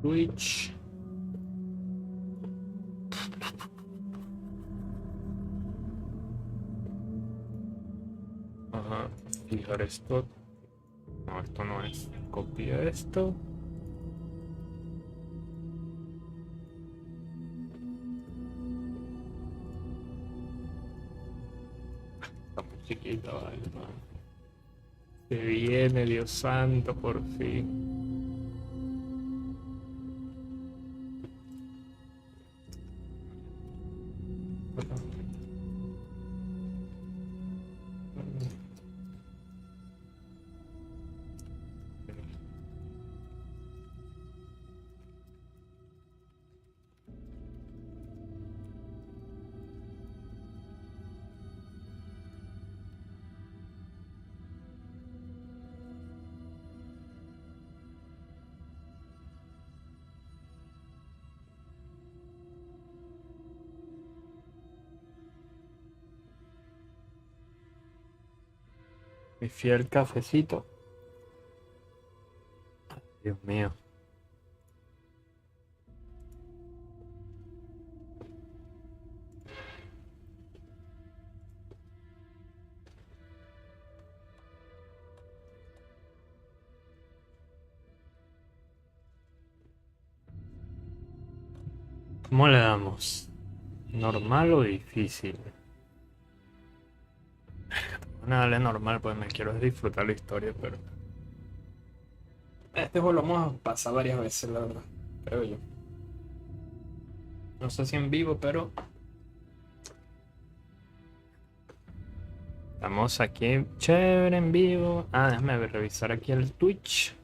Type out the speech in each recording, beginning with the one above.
Twitch. Ajá, fijar esto. No, esto no es. Copia esto. Está muy chiquita, vale, no. Se viene, Dios santo, por fin. Mi fiel cafecito. Dios mío. ¿Cómo le damos? ¿Normal o difícil? Bueno, dale normal, pues me quiero disfrutar la historia, pero... Este juego lo vamos a pasar varias veces, la verdad. Creo yo. No sé si en vivo, pero... Estamos aquí chévere en vivo. Ah, déjame revisar aquí el Twitch.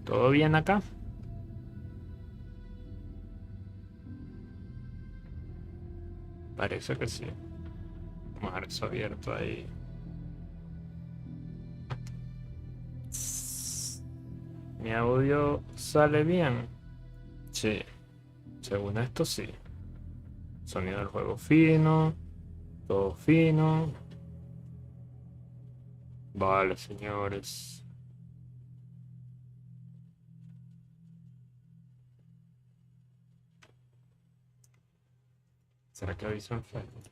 ¿Todo bien acá? Parece que sí. Vamos a dejar eso abierto ahí. ¿Mi audio sale bien? Sí. Según esto, sí. Sonido del juego fino. Todo fino. Vale, señores. ¿Será que aviso en Facebook?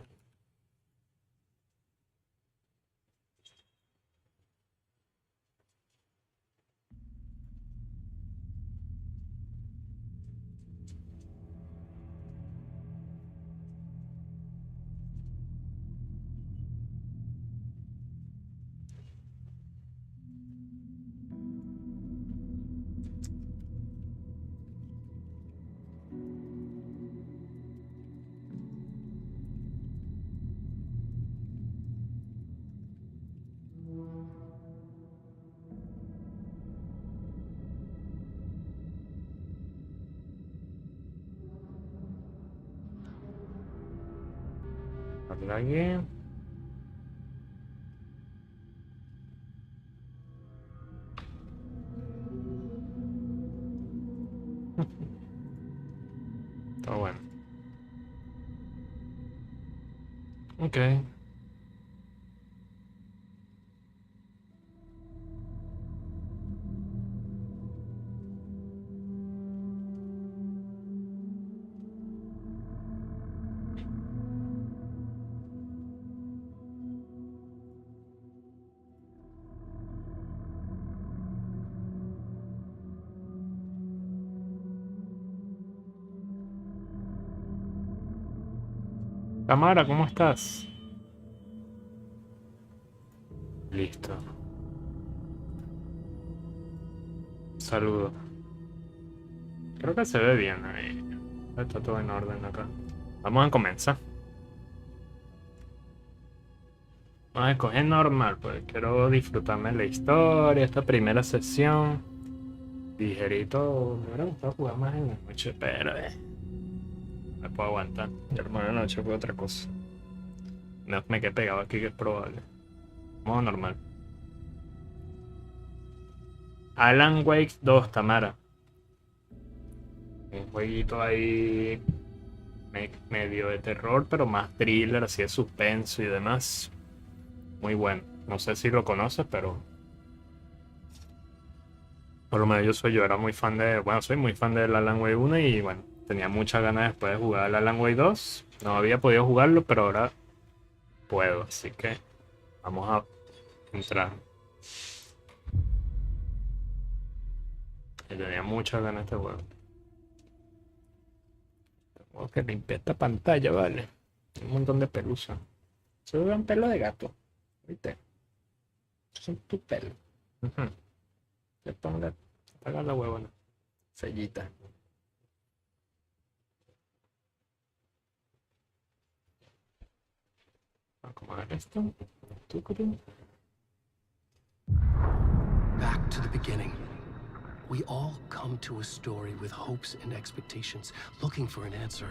Habla bien. Está bueno. Ok. Tamara, ¿cómo estás? Listo. Saludo. Creo que se ve bien ahí. Está todo en orden acá. Vamos a comenzar. Vamos a escoger normal, pues quiero disfrutarme la historia, esta primera sesión. Ligerito, me hubiera gustado jugar más en la noche, pero me puedo aguantar. Mi hermano en la noche fue otra cosa. Me quedé pegado aquí, que es probable. Modo normal. Alan Wake 2, Tamara. Un jueguito ahí medio de terror, pero más thriller, así de suspenso y demás. Muy bueno. No sé si lo conoces, pero Por lo menos yo era muy fan de, bueno, soy muy fan del Alan Wake 1 y bueno, tenía muchas ganas después de jugar el Alan Wake 2. No había podido jugarlo, pero ahora puedo, así que vamos a entrar. Y tenía muchas ganas de este juego. Tengo que limpiar esta pantalla, vale. Un montón de pelusa. Se ve un pelo de gato. ¿Viste? Son tus pelos. Le ponga, haga la huevona. Sellita. Vamos a acomodar esto. Back to the beginning. We all come to a story with hopes and expectations, looking for an answer.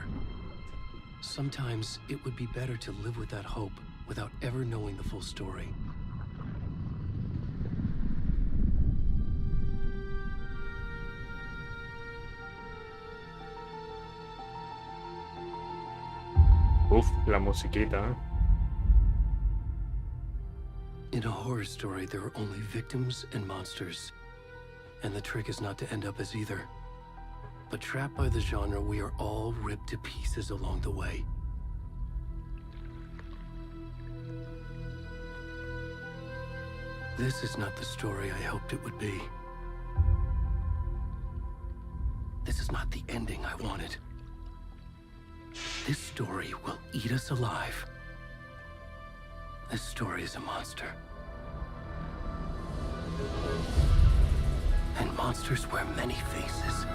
Sometimes it would be better to live with that hope without ever knowing the full story. Uf, la musiquita, ¿eh? In a horror story, there are only victims and monsters. And the trick is not to end up as either. But trapped by the genre, we are all ripped to pieces along the way. This is not the story I hoped it would be. This is not the ending I wanted. This story will eat us alive. This story is a monster. And monsters wear many faces.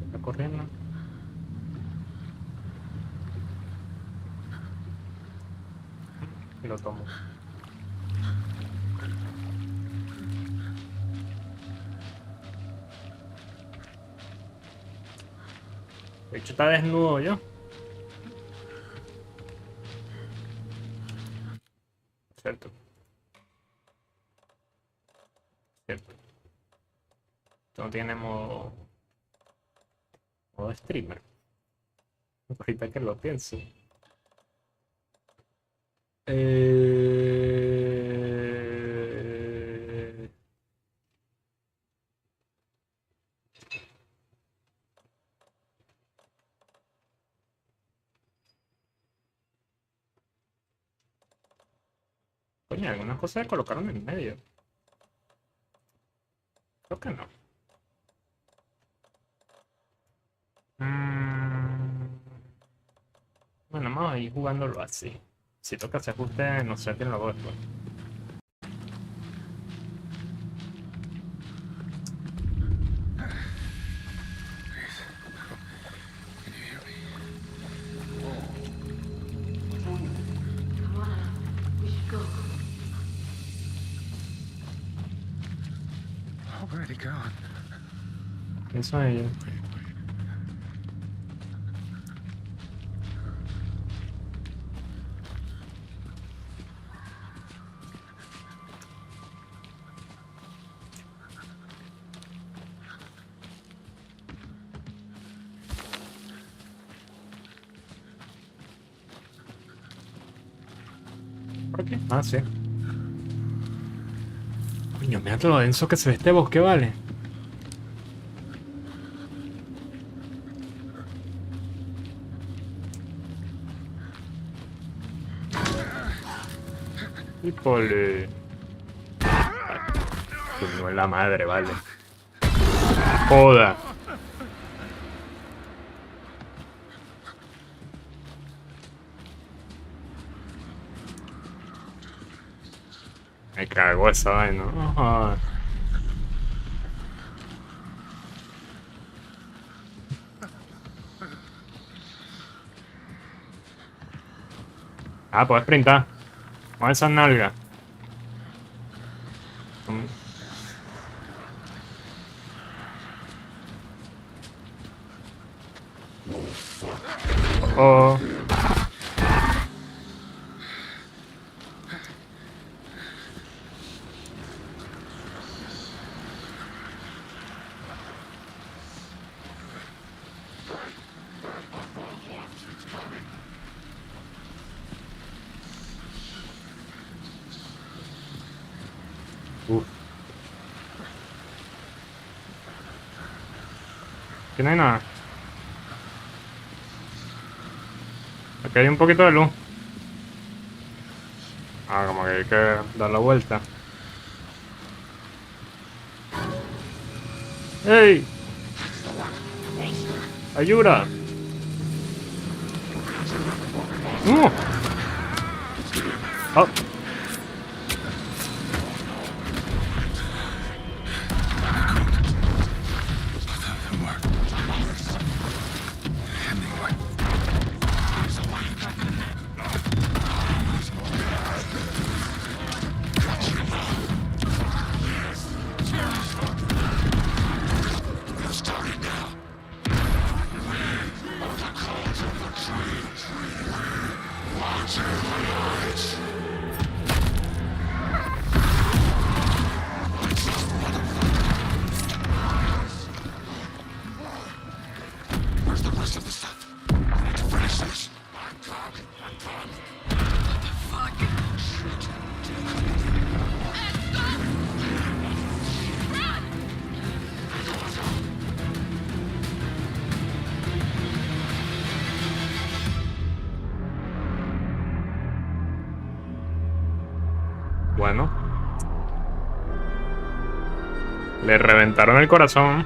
Está corriendo. Y lo tomo. De hecho está desnudo yo. Cierto. Cierto. Esto no tiene modo streamer. Ahorita que lo pienso. Coño, algunas cosas se colocaron en medio. Creo que no. Bueno, vamos a ir jugándolo así. Si toca ese ajuste, no sé a quién lo hago después. ¿Quién son ellos? ¿Por qué? Ah, sí. Coño, mira todo lo denso que se ve este bosque, vale. Y pole. No es la madre, vale. Joda. Me cago esa vaina. No jodas. Ah, puedes sprintar. Con esas nalgas. Oh. Uf. Aquí no hay nada. Aquí hay un poquito de luz. Ah, como que hay que dar la vuelta. ¡Ey! ¡Ayuda! ¡Oh! Bueno. Le reventaron el corazón.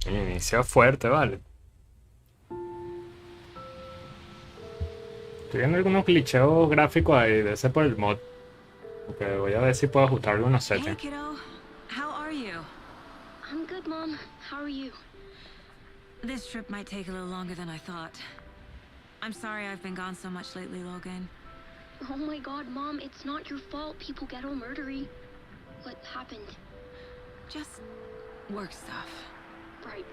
Inicia fuerte, vale. Estoy viendo algunos glitcheos gráficos ahí, de ese por el mod. Ok, voy a ver si puedo ajustar algunos Hey, settings. kiddo. How are you? I'm good, Mom. How are you? This trip might take a little longer than I thought. I'm sorry I've been gone so much lately, Logan. Oh my god, Mom, it's not your fault people get all murdery. What happened? Just work stuff. Right.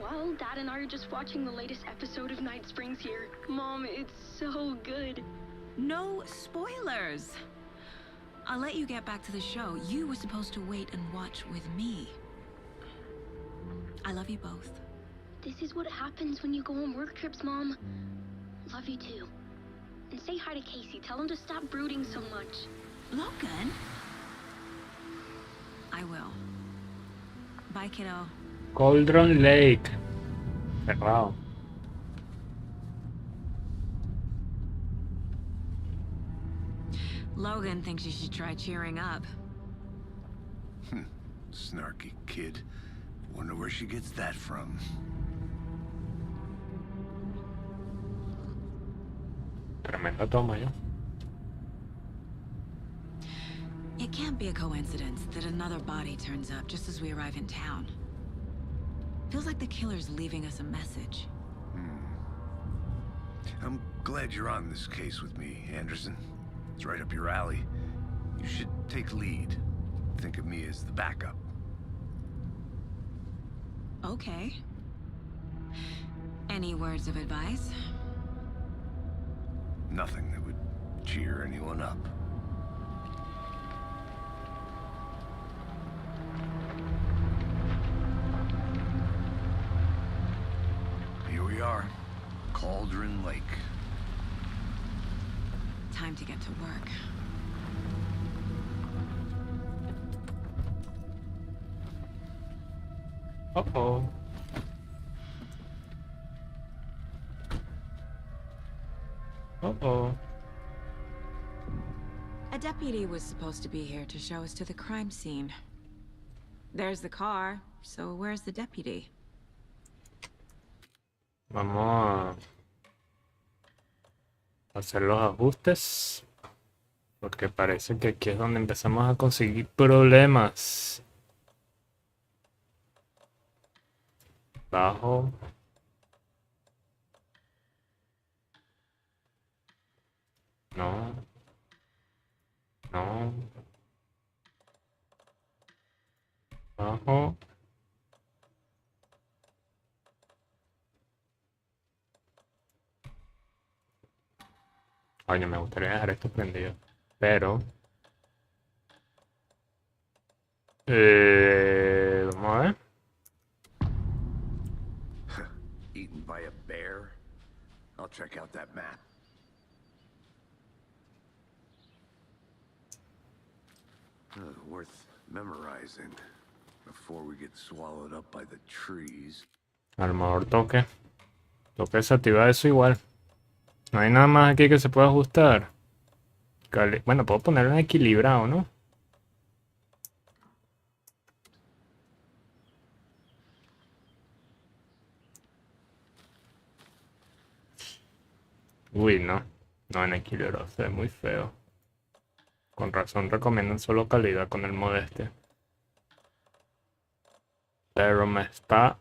Well, Dad and I are just watching the latest episode of Night Springs here. Mom, it's so good. No spoilers! I'll let you get back to the show. You were supposed to wait and watch with me. I love you both. This is what happens when you go on work trips, Mom. Love you too. And say hi to Casey. Tell him to stop brooding so much. Logan? I will. Bye, kiddo. Cauldron Lake. Cerrado. Logan thinks you should try cheering up. Snarky kid. Wonder where she gets that from. Tremenda toma, ¿eh? It can't be a coincidence that another body turns up just as we arrive in town. Feels like the killer's leaving us a message. I'm glad you're on this case with me, Anderson. It's right up your alley. You should take lead. Think of me as the backup. Okay. Any words of advice? Nothing that would cheer anyone up. Here we are. Cauldron Lake. Time to get to work. Oh, oh. Oh, oh. A deputy was supposed to be here to show us to the crime scene. There's the car, so where's the deputy? Vamos a hacer los ajustes. Porque parece que aquí es donde empezamos a conseguir problemas. Bajo. No. No. Bajo. Oye, me gustaría dejar esto prendido. Pero... vamos a ver. Eaten by a bear? I'll check out that map. Worth memorizing before we get swallowed up by the trees. A lo mejor toque. Toque desactivar eso igual. No hay nada más aquí que se pueda ajustar. Bueno, puedo ponerlo en equilibrado, ¿no? Uy, no. No, en equilibrado se ve muy feo. Con razón recomiendan solo calidad con el mod este. Pero me está...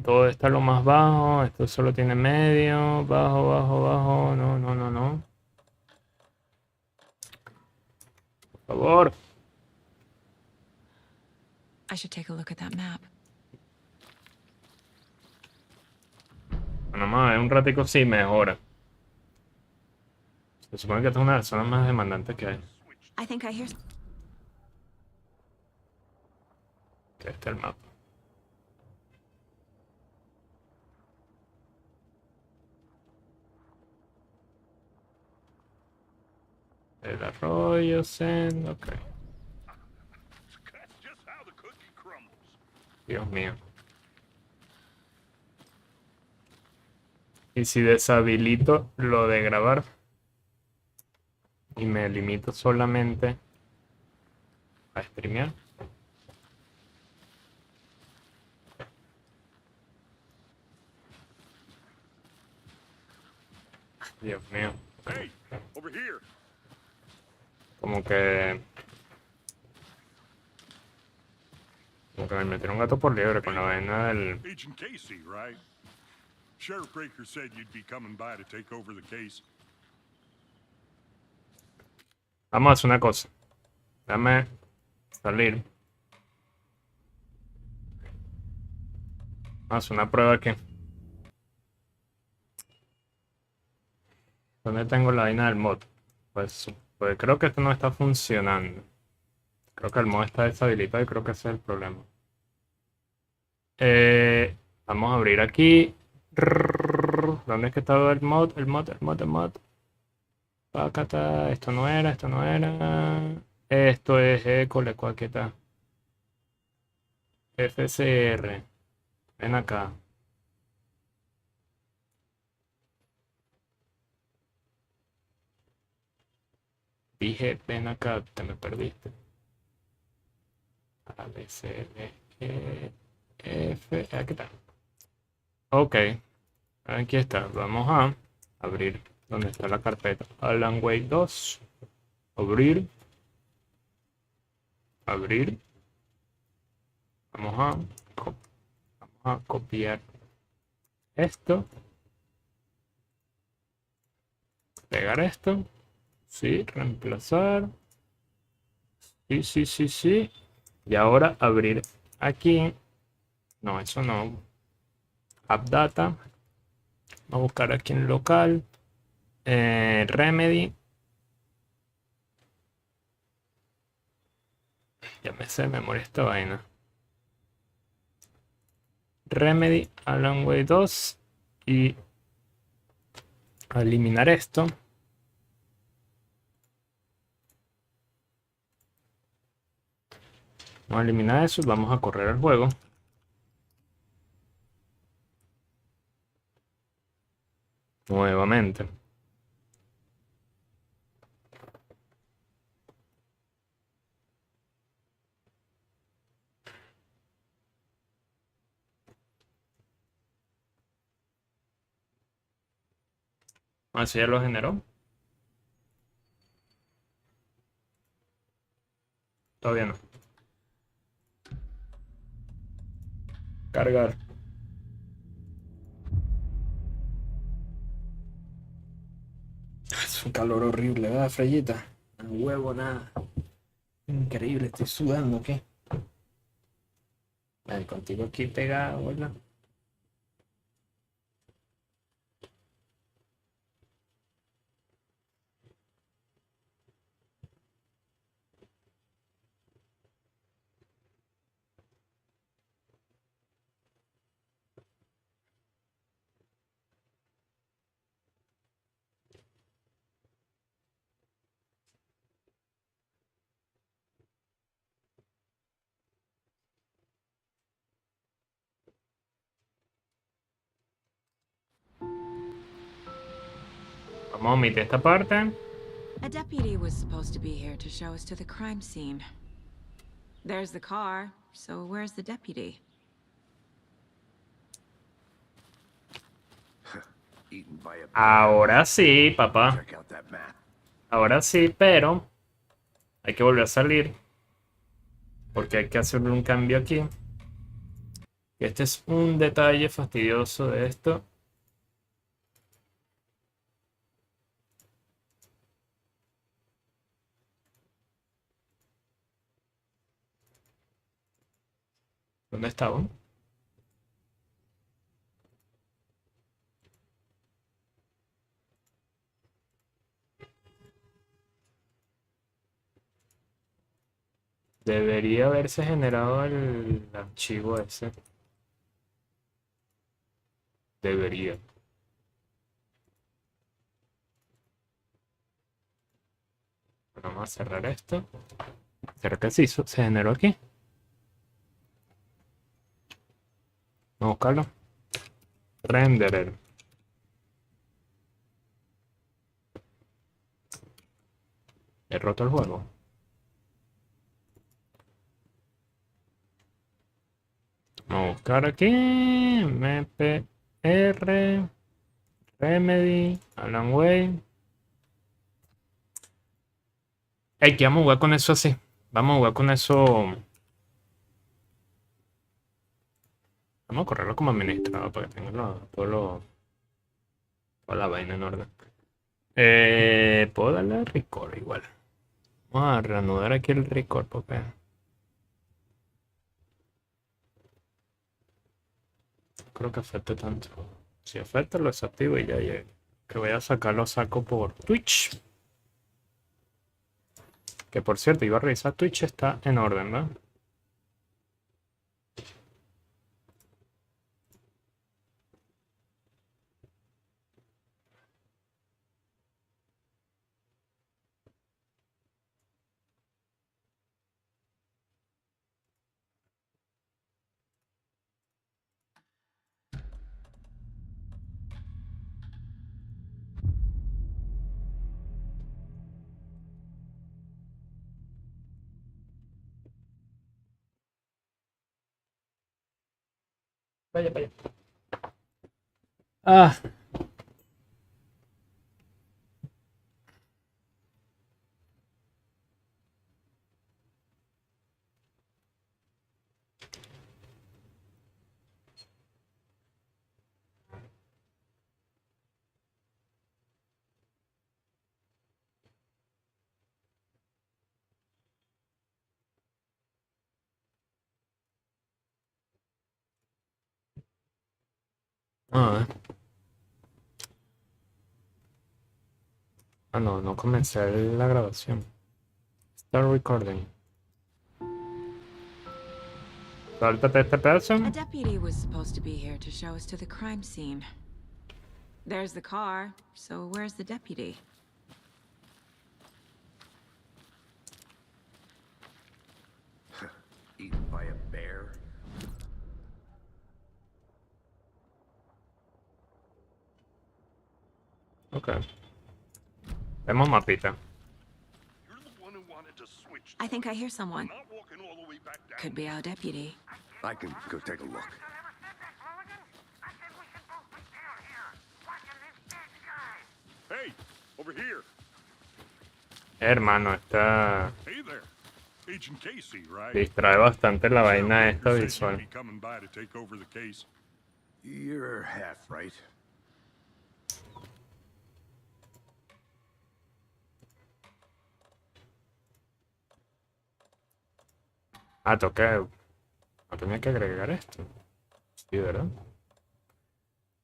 todo está lo más bajo. Esto solo tiene medio. Bajo, bajo, bajo. No, no, no, no. Por favor. I should take a look at that map. Bueno, vamos a ver un ratico si mejora. Se supone que esta es una de las zonas más demandantes que hay. I think I hear... Que este es el mapa. El arroyo, send, ok. Dios mío. Y si deshabilito lo de grabar y me limito solamente a streamear. Dios mío. Como que me metieron un gato por liebre con la vaina del... Agent Casey, right? Sheriff Breaker said you'd be coming by to take over the case. Vamos a hacer una cosa. Déjame salir. Vamos a hacer una prueba aquí. ¿Dónde tengo la vaina del mod? Pues creo que esto no está funcionando. Creo que el mod está deshabilitado y creo que ese es el problema. Vamos a abrir aquí. ¿Dónde es que estaba el mod? El mod. Acá está. Esto no era. Esto es école, ¿cuál que está? FCR. Ven acá. Dije, ven acá, te me perdiste. A, B, C, D, E, F, aquí está. Ok, aquí está. Vamos a abrir donde está la carpeta. Alan Wake 2. Abrir. Vamos a copiar esto. Pegar esto. Sí, reemplazar. Sí. Y ahora abrir aquí. No, eso no. App Data. Vamos a buscar aquí en local. Remedy. Ya me sé de memoria esta vaina. Remedy, Alan Wake 2. Y a eliminar esto. Vamos a eliminar eso y vamos a correr el juego. Nuevamente. Así ya lo generó. Todavía no. Cargar. Es un calor horrible, ¿verdad, Freyita? No huevo, nada. Increíble, estoy sudando, ¿qué? Ay, contigo aquí pegado, ¿verdad? Vamos a omitir esta parte. A deputy was supposed to be here to show us to the crime scene. There's the car, so where's the deputy? Eaten by a bear. Ahora sí, papá. Check out that map. Ahora sí, pero hay que volver a salir. Porque hay que hacerle un cambio aquí. Este es un detalle fastidioso de esto. ¿Dónde estaba? Debería haberse generado el archivo ese. Debería. Vamos a cerrar esto. ¿Será que se hizo? ¿Se generó aquí? Vamos a buscarlo. Renderer. He roto el juego. Vamos a buscar aquí. MPR. Remedy. Alan Way. Hay que vamos a jugar con eso así. Vamos a jugar con eso. Vamos a correrlo como administrador para que tenga toda la vaina en orden. Puedo darle a record igual. Vamos a reanudar aquí el record porque creo que afecte tanto. Si afecta lo desactivo y ya llegué. Que voy a sacarlo, saco por Twitch. Que por cierto, iba a revisar Twitch, está en orden, ¿no? Vaya, vaya. Ah. Ah, no, no comencé la grabación. Start recording. Sáltate este pedazo. A deputy was supposed to be here to show us to the crime scene. There's the car, so where's the deputy? Eaten by a bear? Ok. Vemos mapita. You're the one who wanted to switch. I think I hear someone. Not walking all the way back down. Could be our deputy. I can go take a look. Hey, over here. Hermano, está... Hey there. Agent Casey, right? distrae bastante la vaina Sheriff esta Baker said visual. you'd be coming by to take over the case. You're half right. Ah, toqué. No tenía que agregar esto. Sí, ¿verdad?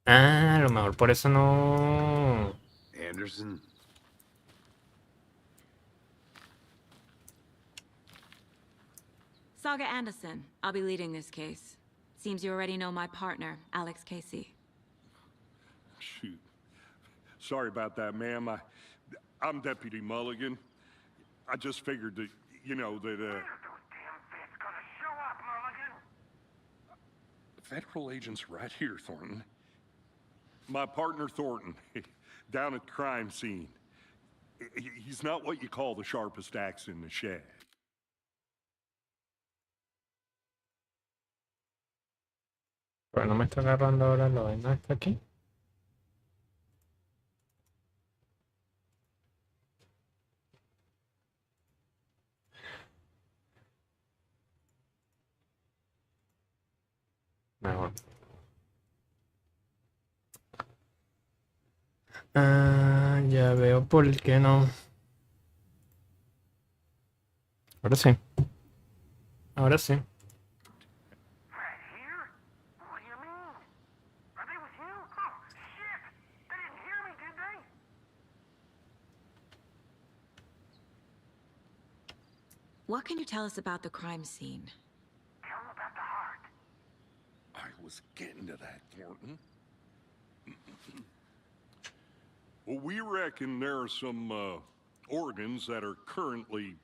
Ah, a lo mejor por eso no... Anderson, Saga Anderson. I'll be leading this case. Seems you already know my partner, Alex Casey. Shoot. Sorry about that, ma'am. I'm Deputy Mulligan. I just figured that, you know, that, Federal agent's right here, Thornton. My partner, Thornton, down at the crime scene. He's not what you call the sharpest axe in the shed. Pero no me está agarrando ahora la vaina esta aquí. Mejor. Ah, ya veo por qué no. Ahora sí. Ahora sí. What can you tell us about the crime scene? I was getting to that, Thornton. Well, we reckon there are some organs that are currently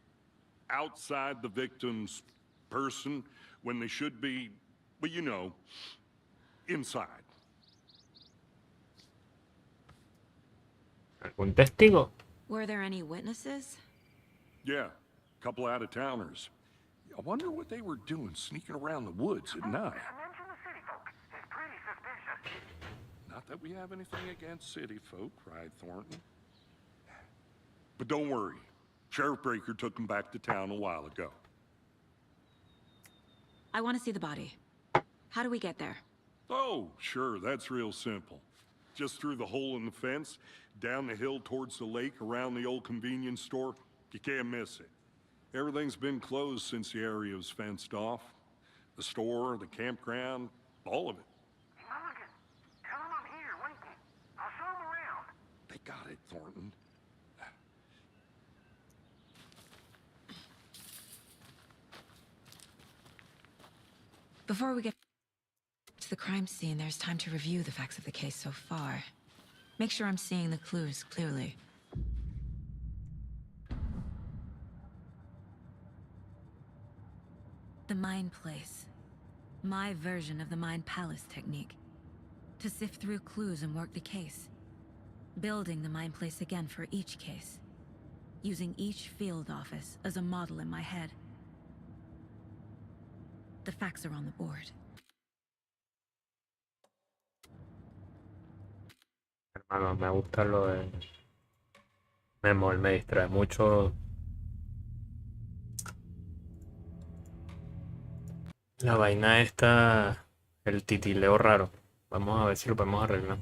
outside the victim's person when they should be, well, you know, inside. ¿Algún testigo? Were there any witnesses? Yeah, a couple out-of-towners. I wonder what they were doing sneaking around the woods at night. Not that we have anything against city folk, cried Thornton. But don't worry. Sheriff Baker took them back to town a while ago. I want to see the body. How do we get there? Oh, sure, that's real simple. Just through the hole in the fence, down the hill towards the lake, around the old convenience store. You can't miss it. Everything's been closed since the area was fenced off. The store, the campground, all of it. Mulligan, tell him I'm here waiting. I'll show him around. They got it, Thornton. Before we get to the crime scene, there's time to review the facts of the case so far. Make sure I'm seeing the clues clearly. The Mind Place. My version of the Mind Palace technique. To sift through clues and work the case. Building the Mind Place again for each case. Using each field office as a model in my head. The facts are on the board. Hermano, me gusta lo de... me distrae mucho la vaina esta, el titileo raro. Vamos a ver si lo podemos arreglar.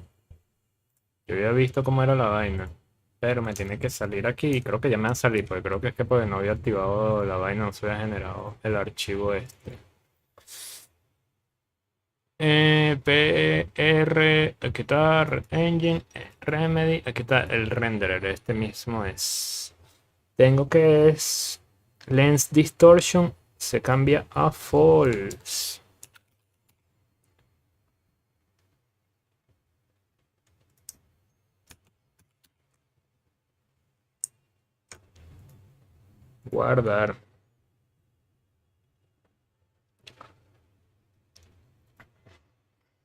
Yo había visto cómo era la vaina, pero me tiene que salir aquí y creo que ya me va a salir, porque creo que es que porque no había activado la vaina, no se había generado el archivo este. PR, aquí está Engine, Remedy, aquí está el renderer, este mismo es. Tengo que es Lens Distortion, se cambia a False. Guardar.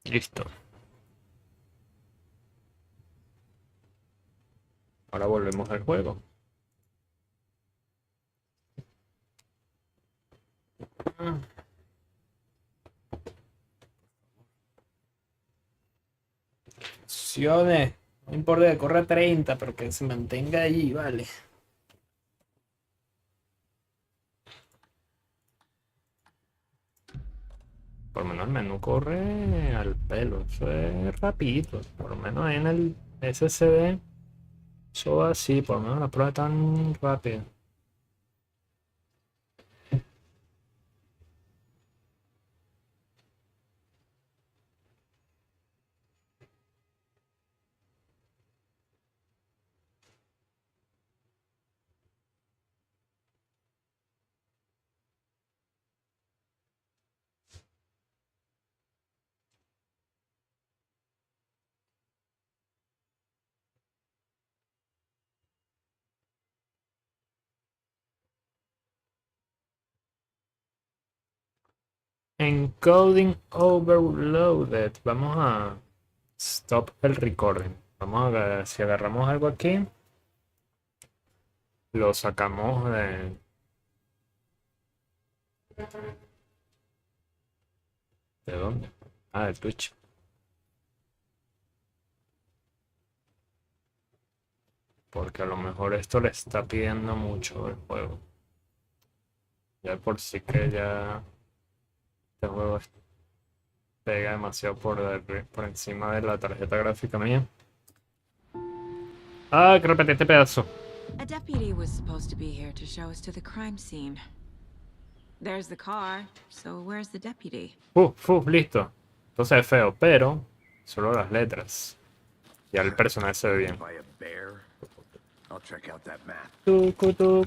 Listo. Ahora volvemos al juego. Opciones. No importa que corra 30, pero que se mantenga ahí, vale. Por lo menos el menú corre al pelo. Eso es rapidito. Por lo menos en el SSD. Eso va así. Por lo menos la prueba es tan rápida. Encoding overloaded. Vamos a stop el recording. Vamos a ver si agarramos algo aquí. Lo sacamos de... ¿De dónde? Ah, de Twitch. Porque a lo mejor esto le está pidiendo mucho el juego. Ya por sí que ya este juego pega demasiado por encima de la tarjeta gráfica mía. Ah, que repetí este pedazo. A deputy was supposed to be here to show us to the crime scene. There's the car, so where's the deputy? Listo. Entonces es feo, pero solo las letras. Ya el personaje se ve bien. By a bear? I'll check out that map. Tucu.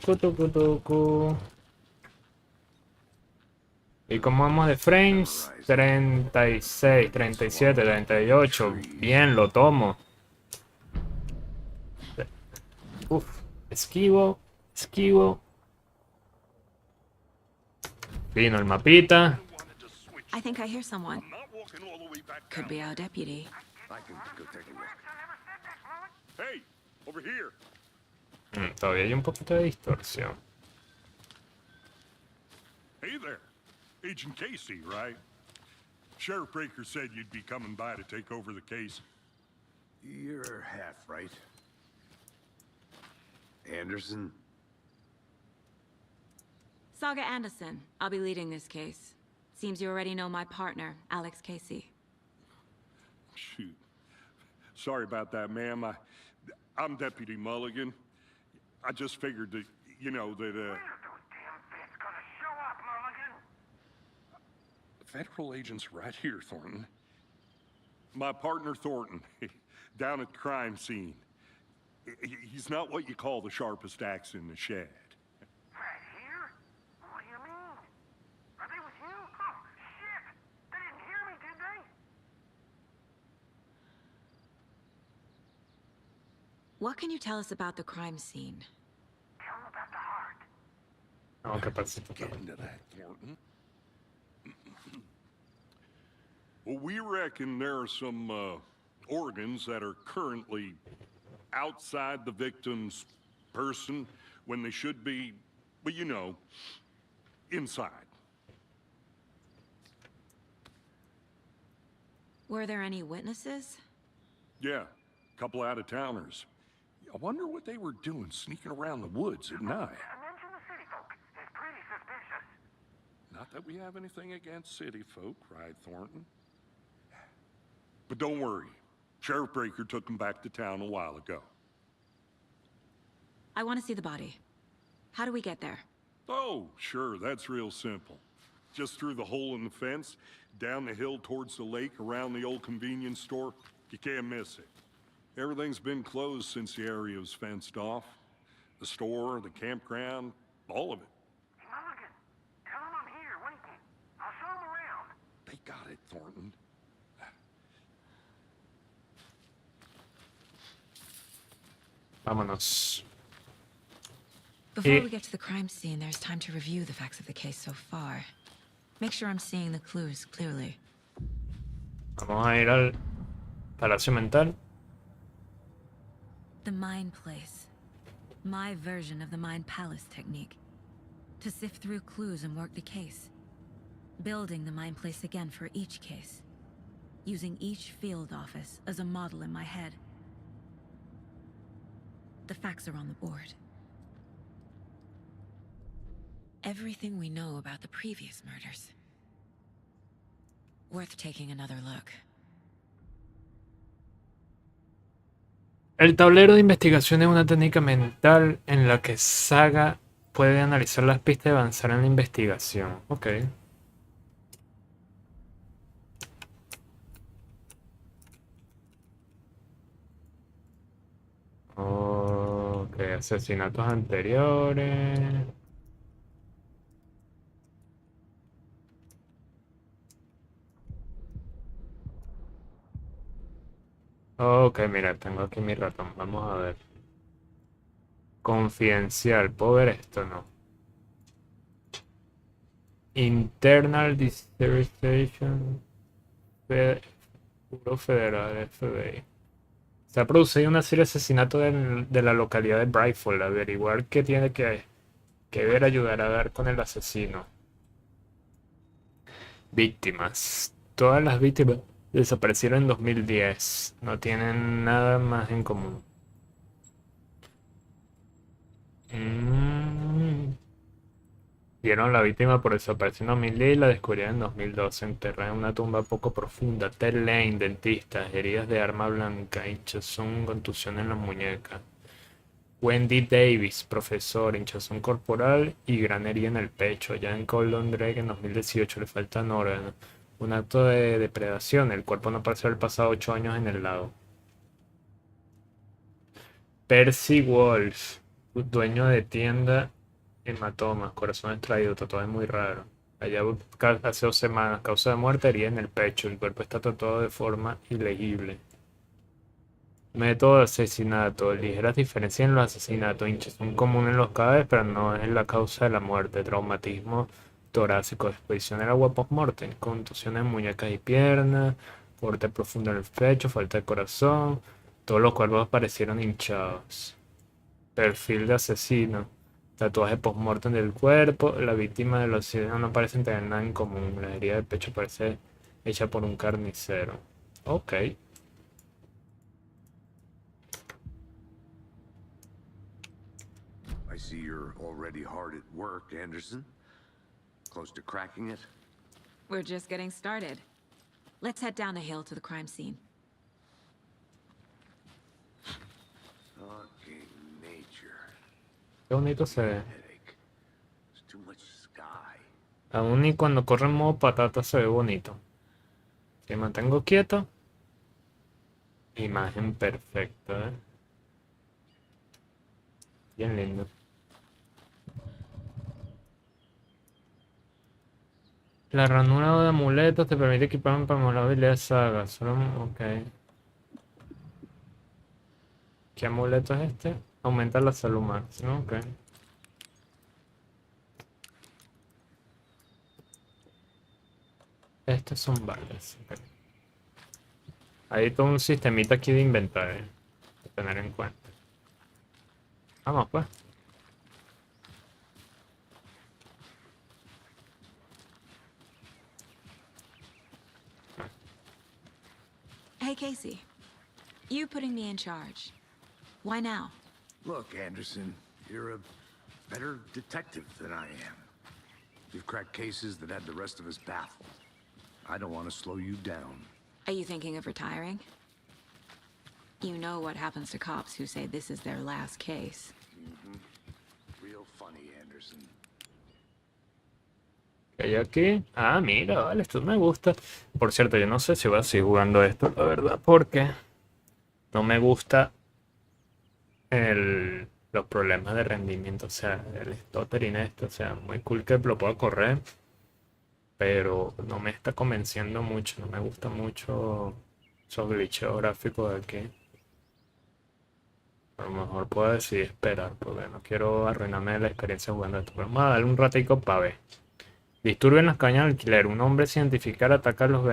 ¿Y cómo vamos de frames? 36, 37, 38. Bien, lo tomo. Esquivo. Vino el mapita. I think I hear someone. Could be our deputy. I can go take a look. Hey, over here. Todavía hay un poquito de distorsión. Hey there. Agent Casey, right? Sheriff Breaker said you'd be coming by to take over the case. You're half right. Anderson? Saga Anderson. I'll be leading this case. Seems you already know my partner, Alex Casey. Shoot. Sorry about that, ma'am. I'm Deputy Mulligan. I just figured that, you know, that, When are those damn vets gonna show up, Mulligan? federal agent's right here, Thornton. My partner, Thornton, down at the crime scene. He's not what you call the sharpest axe in the shed. Right here? What do you mean? Are they with you? Oh, shit! They didn't hear me, did they? What can you tell us about the crime scene? Tell them about the heart. Aunque parece Get into that, Thornton. Well, we reckon there are some organs that are currently outside the victim's person when they should be, well, you know, inside. Were there any witnesses? Yeah, a couple out-of-towners. I wonder what they were doing sneaking around the woods at night. Mention the city folk. It's pretty suspicious. Not that we have anything against city folk, cried Thornton. But don't worry. Sheriff Breaker took them back to town a while ago. I want to see the body. How do we get there? Oh, sure, that's real simple. Just through the hole in the fence, down the hill towards the lake, around the old convenience store. You can't miss it. Everything's been closed since the area was fenced off. The store, the campground, all of it. Hey, Mulligan, tell them I'm here waiting. I'll show them around. They got it, Thornton. Vámonos. Before we get to the crime scene, there's time to review the facts of the case so far. Make sure I'm seeing the clues clearly. Vamos a ir al Palacio Mental. The Mind Place. My version of the Mind Palace technique. To sift through clues and work the case. Building the Mind Place again for each case. Using each field office as a model in my head. The facts are on the board. Everything we know about the previous murders. Worth taking another look. El tablero de investigación es una técnica mental en la que Saga puede analizar las pistas y avanzar en la investigación. Ok. Ok, asesinatos anteriores. Ok, mira, tengo aquí mi ratón. Vamos a ver. Confidencial. ¿Puedo ver esto? No. Internal Dissertation. Puro Federal, FBI. Se ha producido una serie de asesinatos de la localidad de Brightfall. Averiguar qué tiene que ver ayudará a dar con el asesino. Víctimas. Todas las víctimas desaparecieron en 2010. No tienen nada más en común. Vieron la víctima por desaparecer en 2010 y la descubrieron en 2012. Enterrada en una tumba poco profunda. Ted Lane, dentista. Heridas de arma blanca. Hinchazón, contusión en la muñeca. Wendy Davis, profesor. Hinchazón corporal y gran herida en el pecho. Ya en Colton Drake en 2018 le faltan órganos. Un acto de depredación. El cuerpo no parece haber pasado 8 años en el lago. Percy Wolf, dueño de tienda. Hematomas, corazón extraído, tatuaje muy raro. Allá hace 2 semanas, causa de muerte, herida en el pecho. El cuerpo está tatuado de forma ilegible. Método de asesinato. Ligeras diferencias en los asesinatos. Hinchazón común en los cadáveres, pero no es la causa de la muerte. Traumatismo torácico. Exposición al agua post-mortem. Contusiones en muñecas y piernas. Corte profundo en el pecho. Falta de corazón. Todos los cuerpos aparecieron hinchados. Perfil de asesino. Tatuaje post-mortem del cuerpo. La víctima de los asesinos no parecen tener nada en común. La herida del pecho parece hecha por un carnicero. Ok. I see you're already hard at work, Anderson. Close to cracking it? We're just getting started. Let's head down the hill to the crime scene. Fucking nature. Qué bonito se ve. Headache. There's too much sky. Aún y cuando corre en modo patata se ve bonito. Si me mantengo quieto. Imagen perfecta, ¿eh? Bien lindo. La ranura de amuletos te permite equipar para mejorar la habilidad de saga. Solo, ok. ¿Qué amuleto es este? Aumenta la salud máxima, ok. Estos son balas. Okay. Hay todo un sistemita aquí de inventario. A tener en cuenta. Vamos pues. Hey, Casey. You putting me in charge. Why now? Look, Anderson, you're a better detective than I am. You've cracked cases that had the rest of us baffled. I don't want to slow you down. Are you thinking of retiring? You know what happens to cops who say this is their last case. Real funny, Anderson. ¿Qué hay aquí? Ah, mira, vale, esto me gusta. Por cierto, yo no sé si voy a seguir jugando esto, la verdad, porque no me gusta los problemas de rendimiento, o sea, el stuttering esto, o sea, muy cool que lo pueda correr, pero no me está convenciendo mucho, no me gusta mucho esos glitches gráficos de aquí. A lo mejor puedo decidir esperar, porque no quiero arruinarme la experiencia jugando esto, pero vamos a darle un ratico para ver. Disturbio en las cabañas de alquiler. Un hombre sin identificar ataca a los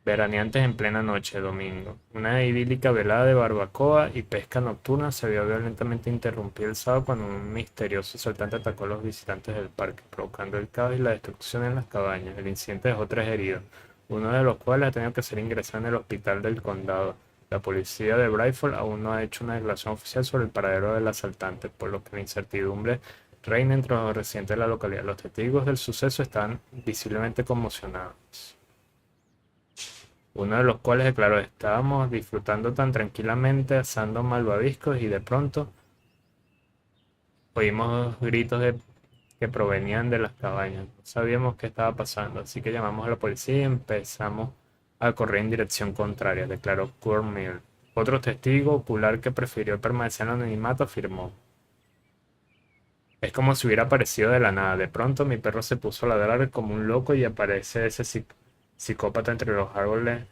Veraneantes en plena noche, domingo. Una idílica velada de barbacoa y pesca nocturna se vio violentamente interrumpida el sábado cuando un misterioso asaltante atacó a los visitantes del parque, provocando el caos y la destrucción en las cabañas. El incidente dejó 3 heridos, uno de los cuales ha tenido que ser ingresado en el hospital del condado. La policía de Bradford aún no ha hecho una declaración oficial sobre el paradero del asaltante, por lo que la incertidumbre reina entre los residentes de la localidad. Los testigos del suceso están visiblemente conmocionados. Uno de los cuales declaró: estábamos disfrutando tan tranquilamente asando malvaviscos y de pronto oímos gritos que provenían de las cabañas. No sabíamos qué estaba pasando, así que llamamos a la policía y empezamos a correr en dirección contraria, declaró Kurt Mill. Otro testigo ocular que prefirió permanecer en anonimato afirmó: es como si hubiera aparecido de la nada. De pronto mi perro se puso a ladrar como un loco y aparece ese psicópata entre los árboles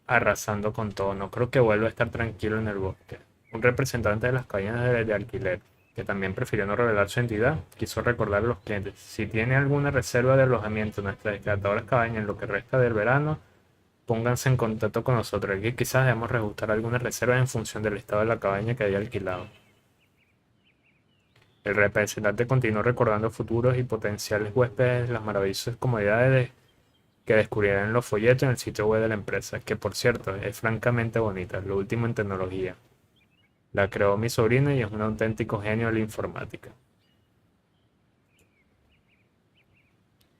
arrasando con todo. No creo que vuelva a estar tranquilo en el bosque. Un representante de las cabañas de alquiler, que también prefirió no revelar su identidad, quiso recordar a los clientes: si tiene alguna reserva de alojamiento en nuestras encantadoras cabañas en lo que resta del verano, pónganse en contacto con nosotros. Aquí quizás debemos reajustar algunas reservas en función del estado de la cabaña que haya alquilado. El representante continuó recordando futuros y potenciales huéspedes las maravillosas comodidades que descubrieran en los folletos en el sitio web de la empresa, que por cierto es francamente bonita, lo último en tecnología. La creó mi sobrino y es un auténtico genio de la informática.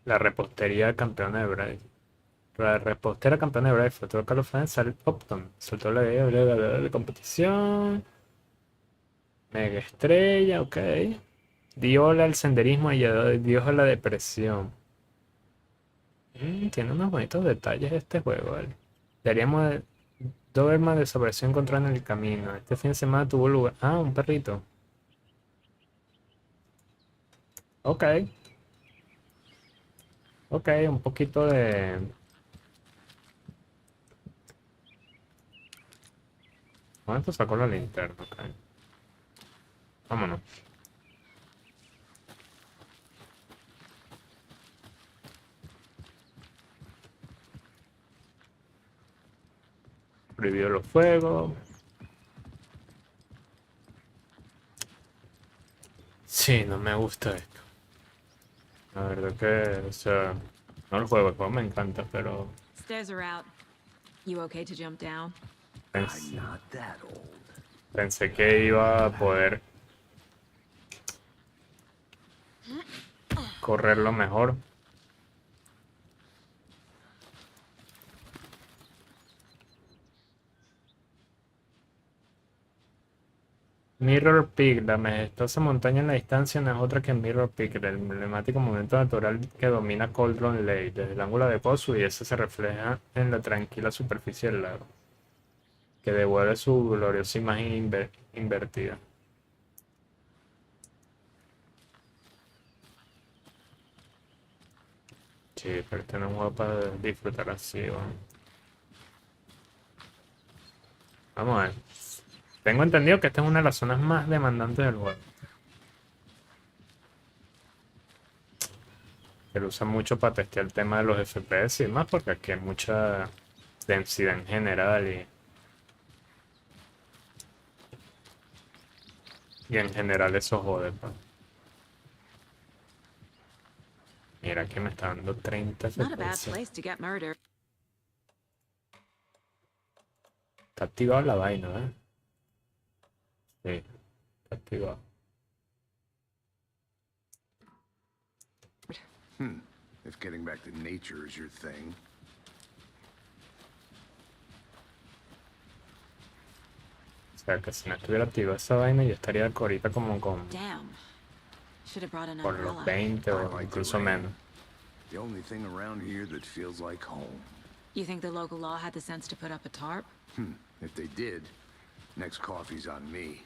La repostería campeona de Braille. La repostera campeona de Braille fue todo Carlos Sal Upton. Soltó la idea de competición. Mega estrella, ok. Dio hola al senderismo y dio a la depresión. Tiene unos bonitos detalles este juego, ¿vale? Daríamos Doberman desapareció encontrado en el camino. Este fin de semana tuvo lugar. Ah, un perrito. Ok. Ok, un poquito de... ¿Cuánto sacó la linterna? Ok. Vámonos. Prohibido los fuegos. Sí, no me gusta esto. La verdad que, o sea, no el juego me encanta, pero Stairs are out. You okay to jump down? I'm not that old. pensé que iba a poder correrlo mejor. Mirror Peak, la majestuosa montaña en la distancia no es otra que Mirror Peak, el emblemático monumento natural que domina Cauldron Lake. Desde el ángulo adecuado su belleza se refleja en la tranquila superficie del lago, que devuelve su gloriosa imagen invertida. Sí, pero este no es un juego para disfrutar así, ¿no? Vamos a ver. Tengo entendido que esta es una de las zonas más demandantes del juego. Que lo usan mucho para testear el tema de los FPS y demás, porque aquí hay mucha densidad en general y en general eso jode, pues. Mira, aquí me está dando 30 Not a bad FPS. place to get murdered. Está activado la vaina, ¿eh? Sí, está activado. If getting back to nature is your thing. O sea, que si no estuviera activada esa vaina, yo estaría ahorita como Damn. Should have brought an por los umbrella. 20 o incluso menos. The only thing around here that feels like home. You think the local law had the sense to put up a tarp? If they did, next coffee's on me.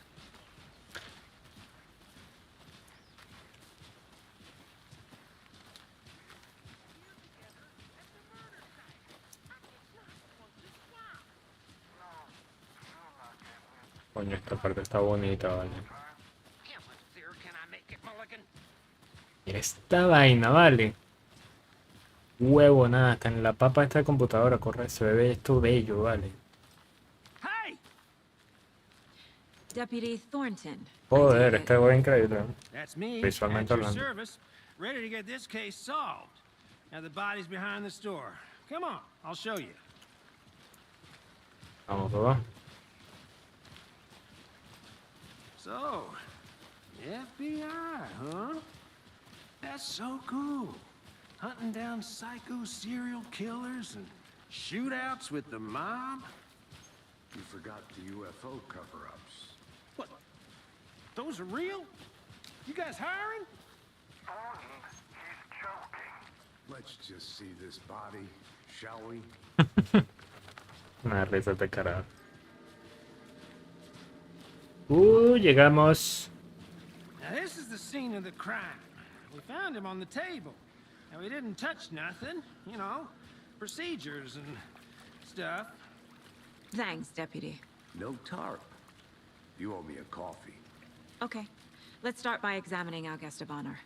Coño, esta parte está bonita, vale. Mira esta vaina, vale. Huevo, nada, está en la papa esta computadora, corre, se ve esto bello, vale. Hey! Deputy Thornton. Joder, este juego es increíble, ¿eh? That's me, Visualmente at your hablando. service, ready to get this case solved. Now the body's behind the store. Come on, I'll show you. Vamos, papá. So, FBI, huh? That's so cool. Hunting down psycho serial killers and shootouts with the mob. You forgot the UFO cover-ups. What? Those are real? You guys hiring? Let's just see this body, shall we? Una risa de carajo. Llegamos. Now this is the scene of the crime. We found him on the table. And we didn't touch nothing, you know, procedures and stuff. Thanks, Deputy. No tarp. You owe me a coffee. Okay, let's start by examining our guest of honor.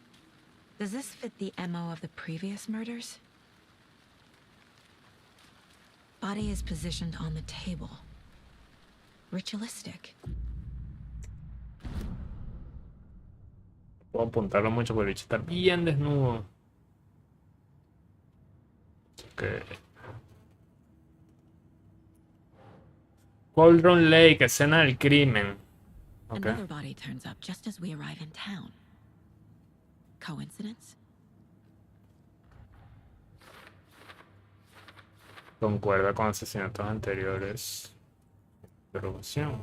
Does this fit the MO of the previous murders? Body is positioned on the table. Ritualistic. Puedo apuntarlo mucho porque el bicho está bien desnudo. Ok. Cauldron Lake, escena del crimen. Ok. Another body turns up just as we arrive in town. Coincidence? Concuerda con asesinatos anteriores. Interrogación.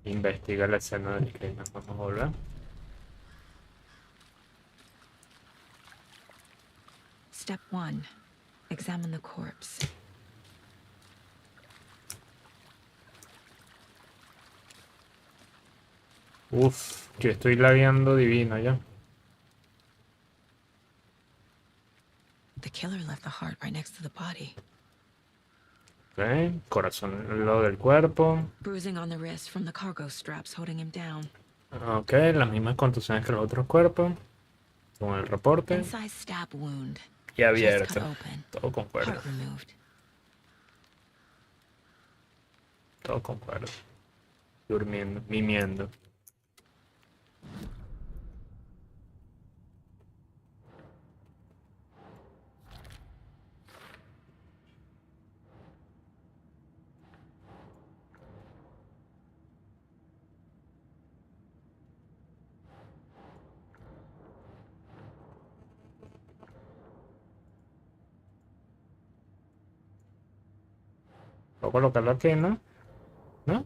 Investiga la escena del crimen. Vamos a volver. Step 1. Examine the corpse. Uf, que estoy lagueando divino ya. The killer left the heart right next to the body. Ok, corazón al lado del cuerpo. Bruising on the wrist from the cargo straps holding him down. Ok, las mismas contusiones que los otros cuerpos. Con el reporte. Incised stab wound. Y Chest cut abierto. open. Todo concuerda. Heart removed. Todo concuerda. Durmiendo, mimiendo. Voy a colocarlo aquí, ¿no? ¿No?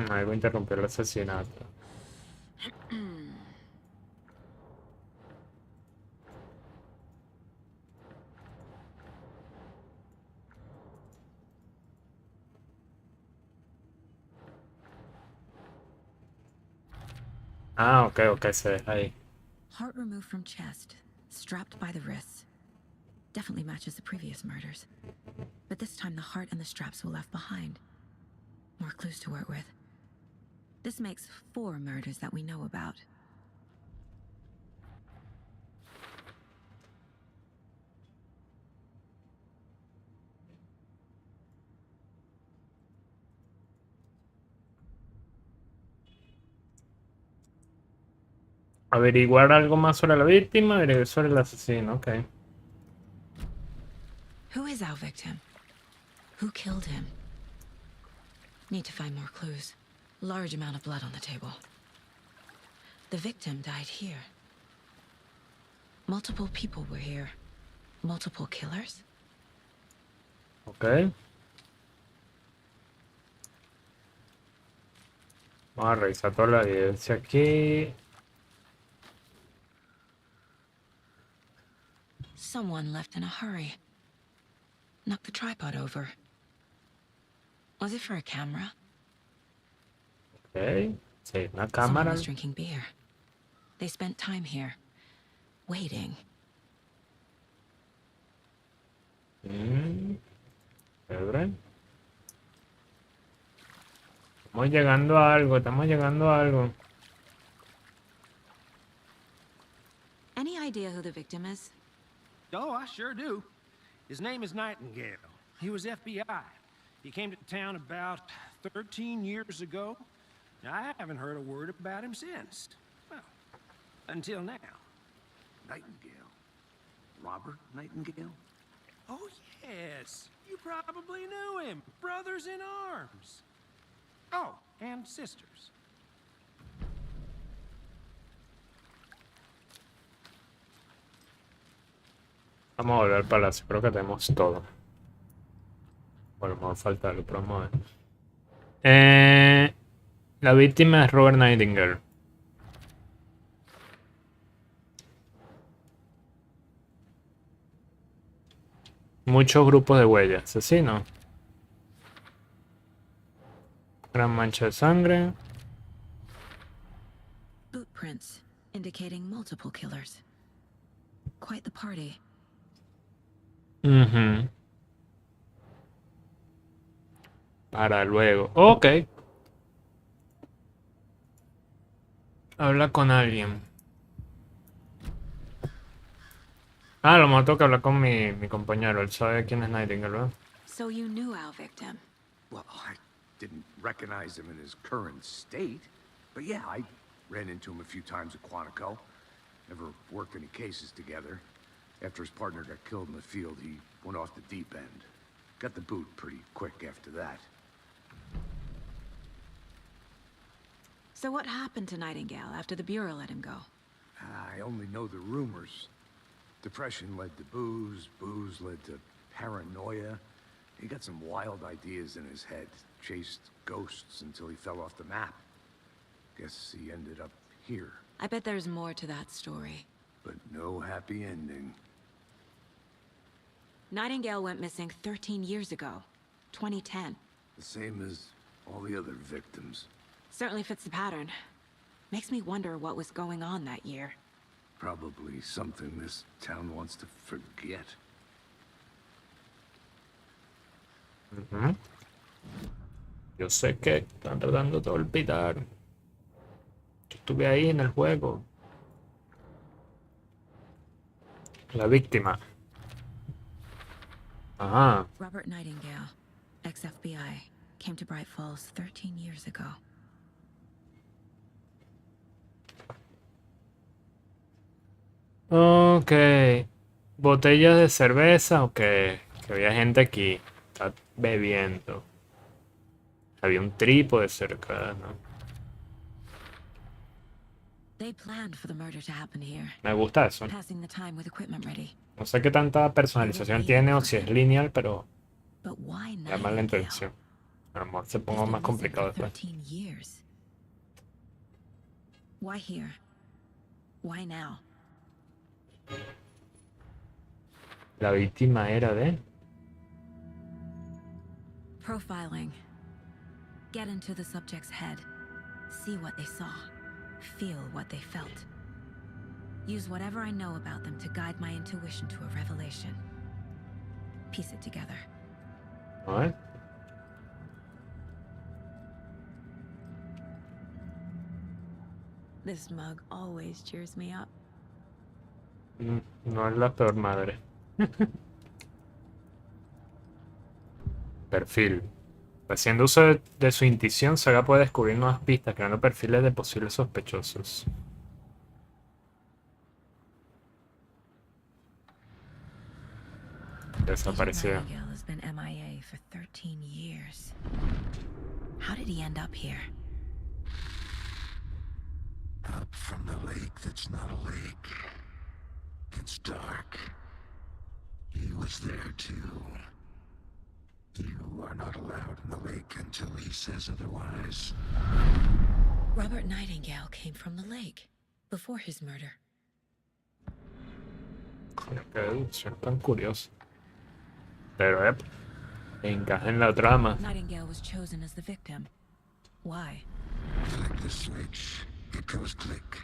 Algo interrumpió el asesinato. Ah, ok, se deja ahí. Heart removed from chest, strapped by the wrists. Definitely matches the previous murders. But this time the heart and the straps were left behind. More clues to work with. This makes 4 murders that we know about. Averiguar algo más sobre la víctima, averiguar sobre el asesino, ok. Who is our victim? Who killed him? Need to find more clues. Large amount of blood on the table. The victim died here. Multiple people were here. Multiple killers? Ok. Vamos a revisar toda la evidencia aquí. Someone left in a hurry. Knocked the tripod over. Was it for a camera? Ok. Sí, una Someone cámara. was drinking beer. They spent time here, waiting. Chévere. Estamos llegando a algo, estamos llegando a algo. Any idea who the victim is? Oh, I sure do. His name is Nightingale. He was FBI. He came to town about 13 years ago. I haven't heard a word about him since. Well, until now. Nightingale? Robert Nightingale? Oh, yes. You probably knew him. Brothers in arms. Oh, and sisters. Vamos a volver al palacio, creo que tenemos todo. Bueno, me va a faltar, pero vamos a ver. La víctima es Robert Nightingale. Muchos grupos de huellas. Asesino. Gran mancha de sangre. Boot prints, indicating multiple killers. Quite the party. Para luego. Ok. Habla con alguien. Ah, lo mejor tengo que hablar con mi compañero. Él sabe quién es Nightingale, ¿verdad? So you knew our victim. Well, I didn't recognize him in his current state. But yeah, I ran into him a few times at Quantico. Never worked any cases together. After his partner got killed in the field, he went off the deep end. Got the boot pretty quick after that. So what happened to Nightingale after the Bureau let him go? I only know the rumors. Depression led to booze, booze led to paranoia. He got some wild ideas in his head, chased ghosts until he fell off the map. Guess he ended up here, I bet there's more to that story. but no happy ending. Nightingale went missing 13 years ago, 2010. The same as all the other victims. Certainly fits the pattern. Makes me wonder what was going on that year. Probably something this town wants to forget. Yo sé que están tratando de olvidar. Yo estuve ahí en el juego. La víctima. Ajá. Robert Nightingale, ex-FBI, came to Bright Falls 13 years ago. Ok. Botellas de cerveza, ok. Que había gente aquí. Está bebiendo. Había un trípode cerca, ¿no? They planned for the murder to happen here, Me gusta eso. passing the time with equipment ready. No sé qué tanta personalización tiene o si es lineal, pero But why llama la Nightingale? atención. A lo mejor se He's ponga been más missing complicado for después. 13 years. Why here? Why now? La víctima era de... Profiling. Get into the subject's head. See what they saw. Feel what they felt. Use whatever I know about them to guide my intuition to a revelation. Piece it together. A ver. This mug always cheers me up. No es la peor madre. Perfil. Haciendo uso de su intuición, Saga puede descubrir nuevas pistas, creando perfiles de posibles sospechosos. Desapareció. Agent Nightingale has been MIA for 13 years. How did he end up here? Up from the lake that's not a lake. It's dark. He was there too. You are not allowed in the lake until he says otherwise. Robert Nightingale came from the lake before his murder. Coño, qué deducción tan curiosa. Pero, Encaja en la trama. Nightingale was chosen as the victim. Why? Flick the switch. It goes click.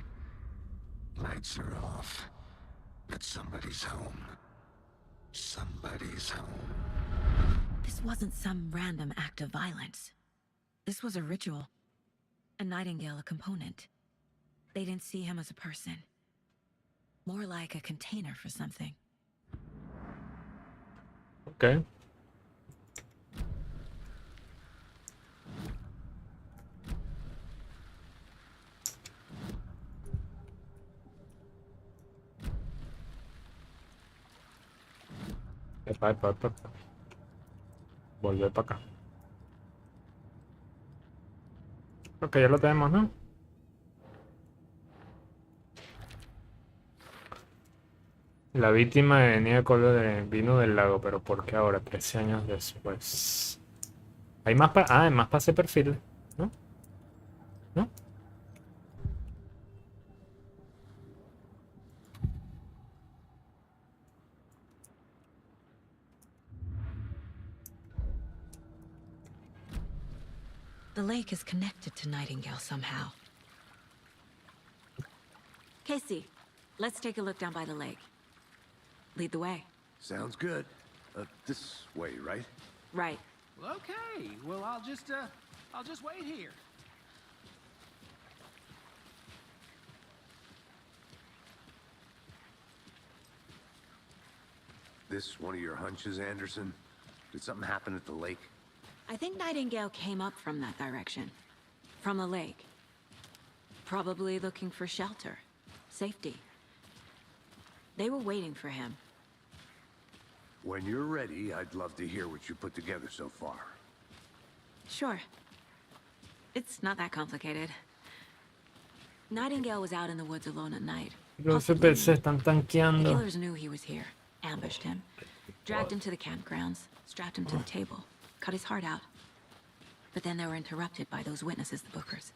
Lights are off. But somebody's home. Somebody's home. This wasn't some random act of violence. This was a ritual. A Nightingale a component. They didn't see him as a person. More like a container for something. Ok. Epa. Volver para acá. Ok, ya lo tenemos, ¿no? La víctima venía vino del lago, pero ¿por qué ahora, 13 años después? Hay más hay más pase perfil, ¿no? ¿No? The lake is connected to Nightingale somehow. Casey, let's take a look down by the lake. Lead the way. Sounds good. This way, right? Right. Well, okay. Well, I'll just wait here. This one of your hunches, Anderson? Did something happen at the lake? I think Nightingale came up from that direction. From the lake. Probably looking for shelter. Safety. They were waiting for him. When you're ready, I'd love to hear what you put together so far. Sure. It's not that complicated. Nightingale was out in the woods alone at night. Los FPS están The tanqueando. killers knew he was here, ambushed him, dragged him to the campgrounds, strapped him to the table, cut his heart out. But then they were interrupted by those witnesses, the Bookers.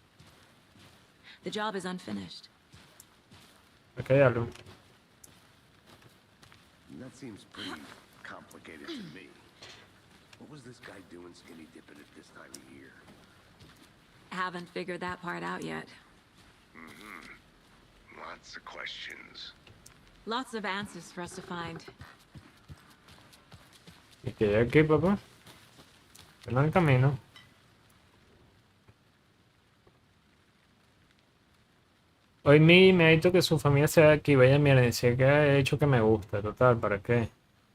The job is unfinished. Aquí hay algo. That seems pretty complicated to me. What was this guy doing skinny dipping at this time of year? Haven't figured that part out yet. Lots of questions. Lots of answers for us to find. ¿Y qué hay aquí, papá? En el camino. Hoy me ha dicho que su familia se va aquí. Vaya mierda, decía que ha hecho que me gusta. Total, ¿para qué?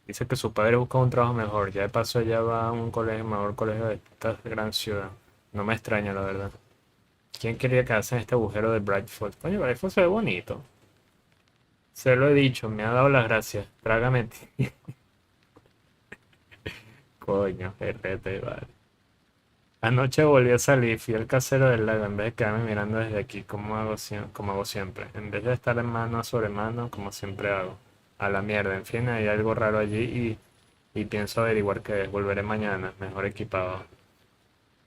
Dice que su padre busca un trabajo mejor. Ya de paso ya va a un colegio, mejor colegio de esta gran ciudad. No me extraña, la verdad. ¿Quién quería quedarse en este agujero de Brightford? Coño, Brightford se ve bonito. Se lo he dicho, me ha dado las gracias. Trágame. Coño, RT, vale. Anoche volví a salir, fui al casero del lago en vez de quedarme mirando desde aquí, como hago siempre. En vez de estar en mano sobre mano, como siempre hago. A la mierda, en fin, hay algo raro allí y pienso averiguar qué es. Volveré mañana, mejor equipado.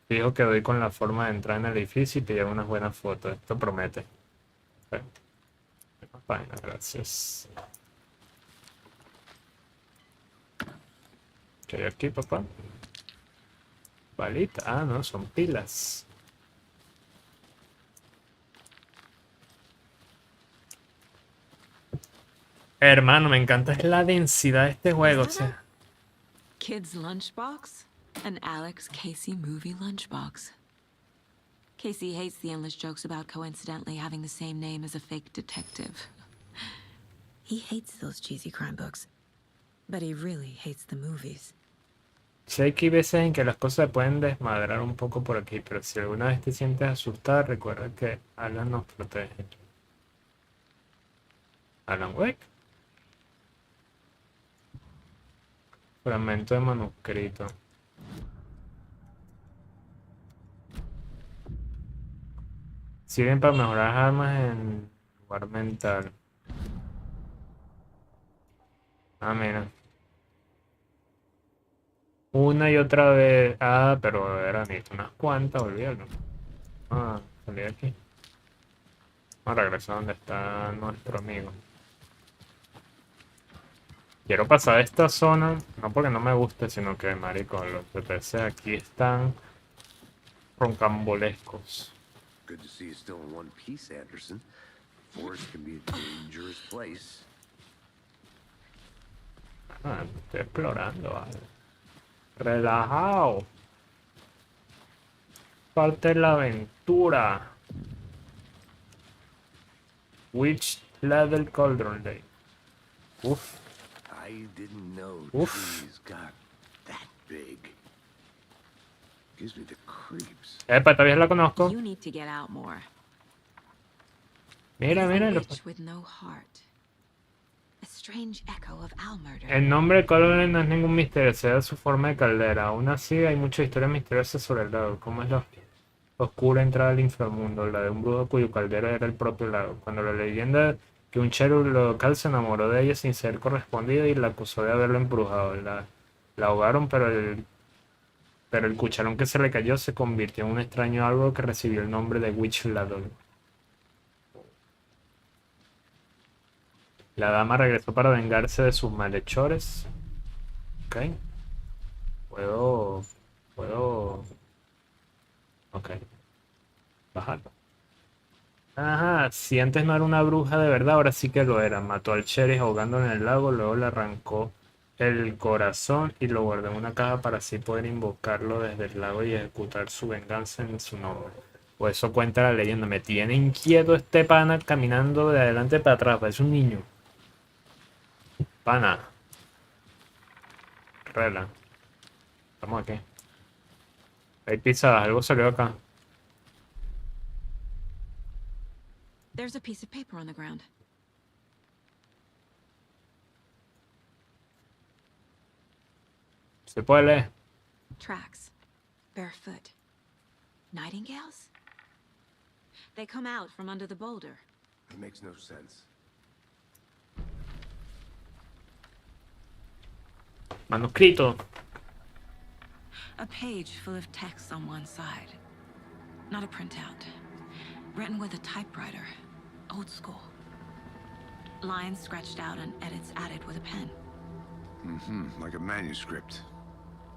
Fijo que doy con la forma de entrar en el edificio y pillar unas buenas fotos. Esto promete. Página, gracias. ¿Qué hay aquí, papá? Balita. Ah, no, son pilas. Hermano, me encanta es la densidad de este juego, o sea. Kid's lunchbox? An Alex Casey movie lunchbox. Casey hates the endless jokes about coincidentally having the same name as a fake detective. He hates those cheesy crime books. But he really hates the movies. Sé que hay veces en que las cosas se pueden desmadrar un poco por aquí, pero si alguna vez te sientes asustada, recuerda que Alan nos protege. Alan Wake. Fragmento de manuscrito. Sirven para mejorar armas en lugar mental. Ah, mira. Una y otra vez. Ah, pero eran unas cuantas, olvídalo. Ah, salí de aquí. Vamos a regresar donde está nuestro amigo. Quiero pasar esta zona, no porque no me guste, sino que, marico, los TPC aquí están roncambolescos. Good to see you still in one piece, Anderson. Forest can be a dangerous place. Ah, estoy explorando, vale. Relajado. Parte de la aventura. Which level Cauldron Day? Uf. I didn't know Oof. trees got that big. Gives me the creeps. Epa, esta vieja la conozco. You need to get out more. Mira, It is a mira. witch with no heart. A strange echo of owl murder. El nombre de Cauldron Day no es ningún misterio, se da su forma de caldera. Aún así, hay muchas historias misteriosas sobre el lago. ¿Cómo es la oscura entrada al inframundo? La de un brujo cuyo caldero era el propio lago. Cuando la leyenda que un cherub local se enamoró de ella sin ser correspondido y la acusó de haberlo embrujado. La ahogaron, pero el cucharón que se le cayó se convirtió en un extraño árbol que recibió el nombre de Witch Ladle. La dama regresó para vengarse de sus malhechores. Ok. Puedo... Ok. Bajarlo. Ajá, si antes no era una bruja de verdad, ahora sí que lo era. Mató al sheriff ahogándolo en el lago, luego le arrancó el corazón y lo guardó en una caja para así poder invocarlo desde el lago y ejecutar su venganza en su nombre. Pues eso cuenta la leyenda. Me tiene inquieto este pana caminando de adelante para atrás, parece un niño. Pana. Rela. Estamos aquí. Hay pisadas, algo salió acá. There's a piece of paper on the ground. Se puede leer. Tracks. Barefoot. Nightingales? They come out from under the boulder. It makes no sense. Manuscrito. A page full of text on one side. Not a printout. Written with a typewriter. Old school. Lines scratched out and edits added with a pen. Like a manuscript.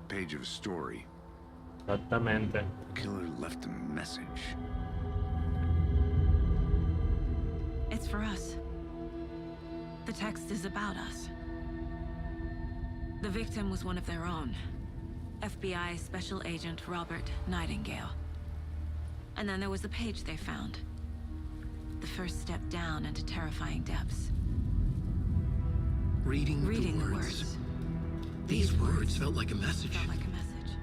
Page of a story. Exactamente. Killer left a message. It's for us. The text is about us. The victim was one of their own. FBI Special Agent Robert Nightingale. And then there was the page they found. The first step down into terrifying depths. Reading Reading the words. These words felt like a message. Felt like a message.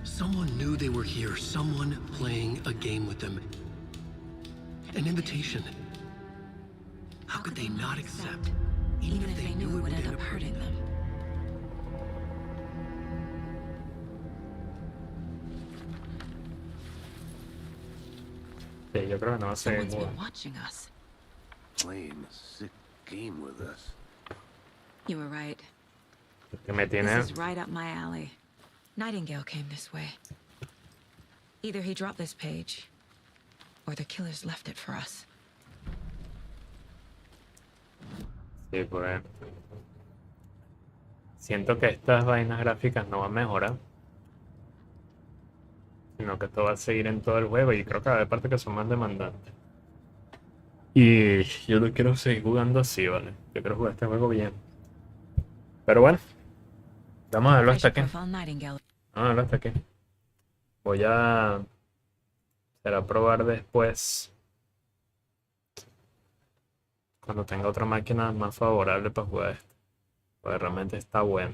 Someone knew they were here. Someone playing a game with them. An invitation. How could they not accept? Even if they knew it would end up hurting them. Sí, yo creo que no va a ser Someone's igual. been watching us. Playing a sick game with us. You were right. Que me tiene... This is right up my alley. Nightingale came this way. Either he dropped this page, or the killers left it for us. Sí, pues... Siento que estas vainas gráficas no van a mejorar. Sino que esto va a seguir en todo el juego y creo que hay partes que son más demandantes. Y yo no quiero seguir jugando así, ¿vale? Yo quiero jugar este juego bien. Pero bueno. Vamos a verlo hasta aquí. Profile Nightingale. Vamos a verlo hasta aquí. Voy a... Será probar después. Cuando tenga otra máquina más favorable para jugar esto. Porque realmente está bueno.